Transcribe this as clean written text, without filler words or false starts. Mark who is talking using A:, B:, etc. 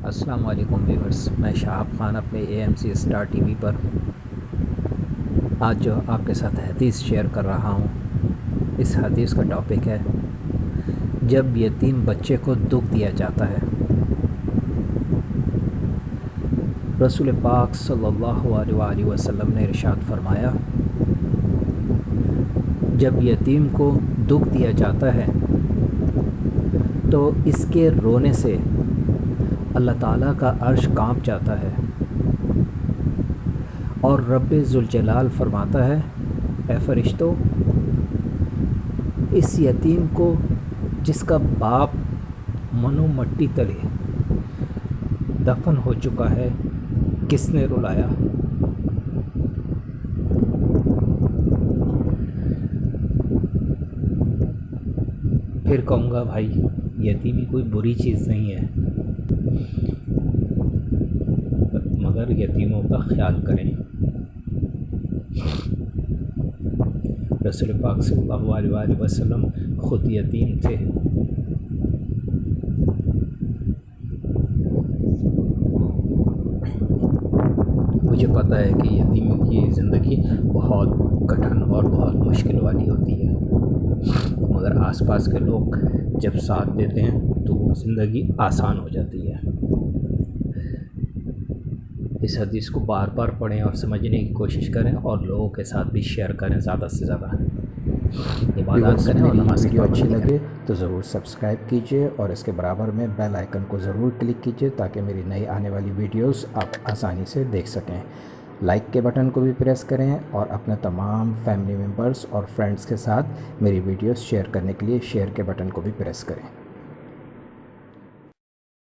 A: السلام علیکم ویورز، میں شہاب خان اپنے AMC اسٹار ٹی وی پر آج جو آپ کے ساتھ حدیث شیئر کر رہا ہوں، اس حدیث کا ٹاپک ہے جب یتیم بچے کو دکھ دیا جاتا ہے۔ رسول پاک صلی اللہ علیہ وآلہ وسلم نے ارشاد فرمایا، جب یتیم کو دکھ دیا جاتا ہے تو اس کے رونے سے اللہ تعالیٰ کا عرش کانپ جاتا ہے، اور رب ذوالجلال فرماتا ہے، اے فرشتوں، اس یتیم کو جس کا باپ منو مٹی تلے دفن ہو چکا ہے، کس نے رلایا؟ پھر کہوں گا بھائی یتیمی کوئی بری چیز نہیں ہے، مگر یتیموں کا خیال کریں۔ رسول پاک صلی اللہ علیہ وآلہ وسلم خود یتیم تھے۔ مجھے پتہ ہے کہ یتیمی کی زندگی بہت کٹھن اور بہت مشکل والی ہوتی ہے، مگر آس پاس کے لوگ جب ساتھ دیتے ہیں تو وہ زندگی آسان ہو جاتی ہے۔ اس حدیث کو بار بار پڑھیں اور سمجھنے کی کوشش کریں، اور لوگوں کے ساتھ بھی شیئر کریں زیادہ سے زیادہ۔ عبادات کریں اور نماز کی
B: ویڈیو اچھی
A: پابندی کریں۔
B: لگے تو ضرور سبسکرائب کیجئے اور اس کے برابر میں بیل آئیکن کو ضرور کلک کیجئے تاکہ میری نئی آنے والی ویڈیوز آپ آسانی سے دیکھ سکیں۔ لائک کے بٹن کو بھی پریس کریں اور اپنے تمام فیملی ممبرز اور فرینڈز کے ساتھ میری ویڈیوز شیئر کرنے کے لیے شیئر کے بٹن کو بھی پریس کریں۔